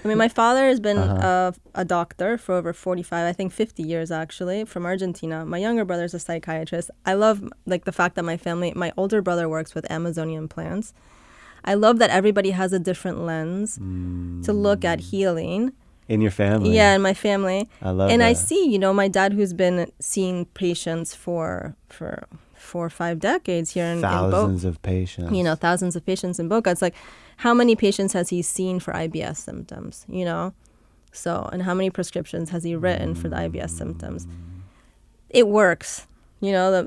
I mean, my father has been a doctor for over 45, I think 50 years actually, from Argentina. My younger brother's a psychiatrist. I love like the fact that my older brother works with Amazonian plants. I love that everybody has a different lens to look at healing. In your family? Yeah, in my family. I love and that. I see, my dad who's been seeing patients for 4 or 5 decades here in thousands of patients. Thousands of patients in Boca. It's like, how many patients has he seen for IBS symptoms, So, and how many prescriptions has he written for the IBS symptoms? It works. The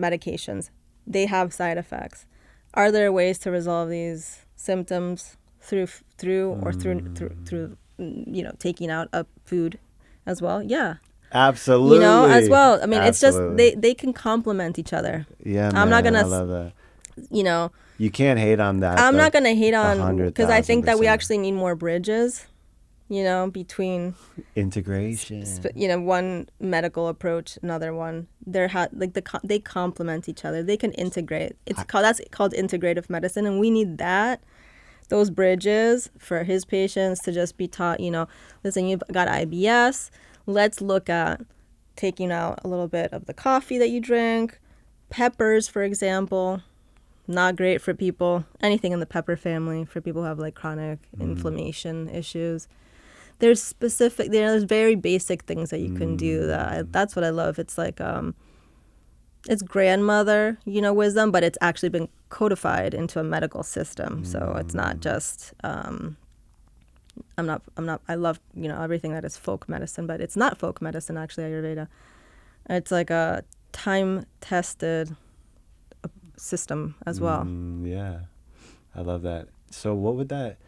medications, they have side effects. Are there ways to resolve these symptoms through taking out a food as well? Yeah. Absolutely. As well. I mean, Absolutely. it's just they can complement each other. Yeah, man, I'm not gonna. I love that. You can't hate on that. I'm not gonna hate on, because I think that we 100,000%. actually need more bridges. Between integration. One medical approach, another one. They complement each other. They can integrate. That's called integrative medicine, and we need those bridges for his patients to just be taught. Listen, you've got IBS. Let's look at taking out a little bit of the coffee that you drink. Peppers, for example, not great for people. Anything in the pepper family for people who have like chronic inflammation issues. There's very basic things that you can do. That's what I love. It's like it's grandmother, wisdom, but it's actually been codified into a medical system. So it's not just. I love everything that is folk medicine, but it's not folk medicine actually. Ayurveda. It's like a time-tested system as well. Yeah, I love that. So what would that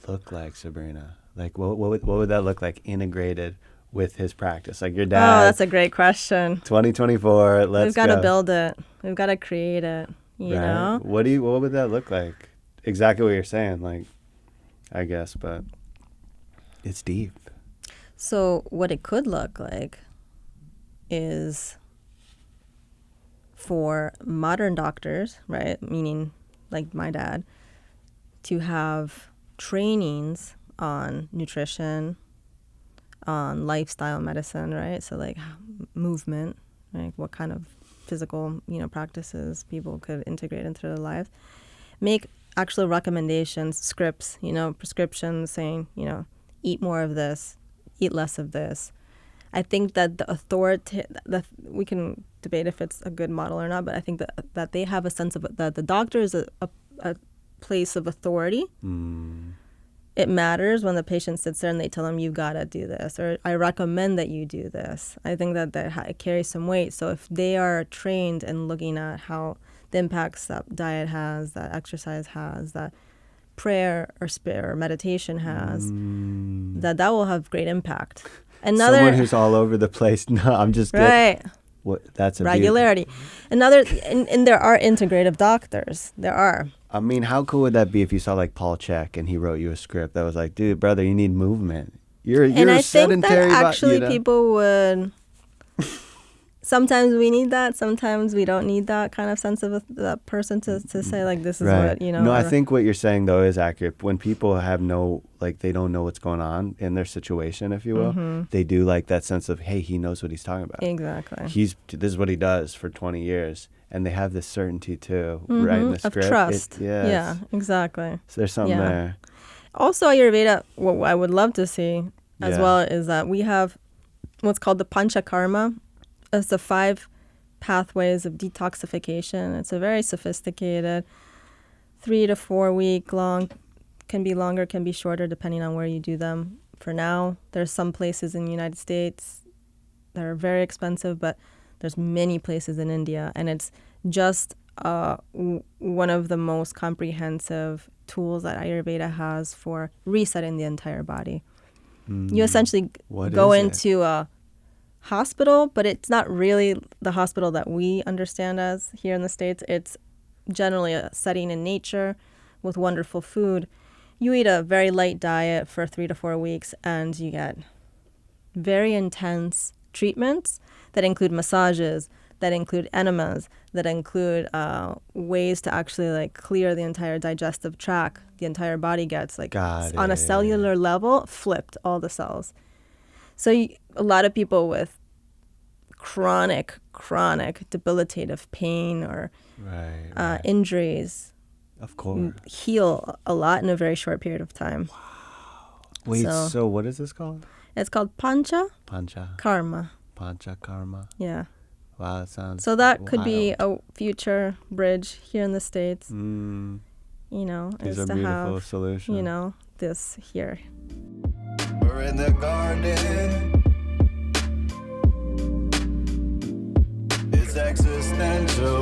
look like, Sabrina? Like what would that look like integrated with his practice? Like your dad. Oh, that's a great question. 2024. We've got to build it. We've got to create it. You know. What would that look like? Exactly what you're saying. Like, I guess, but it's deep. So what it could look like is for modern doctors, right? Meaning like my dad, to have trainings on nutrition, on lifestyle medicine, right? So like movement, like what kind of physical, practices people could integrate into their lives. Make actual recommendations, scripts, prescriptions saying, eat more of this, eat less of this. I think that we can debate if it's a good model or not, but I think that they have a sense of that the doctor is a place of authority. It matters when the patient sits there and they tell them, you've got to do this, or I recommend that you do this. I think that it carries some weight. So if they are trained in looking at how the impacts that diet has, that exercise has, that prayer or meditation has, that will have great impact. Someone who's all over the place. No, I'm just kidding. Right. That's a regularity. And there are integrative doctors. There are. I mean, how cool would that be if you saw like Paul Chek and he wrote you a script that was like, dude, brother, you need movement. You're I sedentary. think that actually people would. Sometimes we need that. Sometimes we don't need that kind of sense of that person to say like, this is what, No, I think what you're saying though is accurate. When people have they don't know what's going on in their situation, if you will, they do like that sense of, hey, he knows what he's talking about. Exactly. This is what he does for 20 years. And they have this certainty too, right? In the script. Of trust. Yeah, exactly. So there's something there. Also, Ayurveda, what I would love to see as well is that we have what's called the Panchakarma. It's the 5 pathways of detoxification. It's a very sophisticated 3 to 4 week long, can be longer, can be shorter, depending on where you do them. For now, there's some places in the United States that are very expensive, but there's many places in India, and it's just one of the most comprehensive tools that Ayurveda has for resetting the entire body. You essentially go into a hospital, but it's not really the hospital that we understand as here in the States. It's generally a setting in nature with wonderful food. You eat a very light diet for 3 to 4 weeks, and you get very intense treatments that include massages, that include enemas, that include ways to actually like clear the entire digestive tract. The entire body gets like Got on a it. cellular level flipped, all the cells. So a lot of people with chronic debilitative pain or Right. injuries Of course. heal a lot in a very short period of time. Wait, So- so what is this called? It's called pancha Pancha. karma. Pancha karma. Yeah. Wow, that sounds So that could be wild. a future bridge here in the States, Mm, you know, these is are to beautiful have, solutions. you know, this here. We're in the garden. It's existential.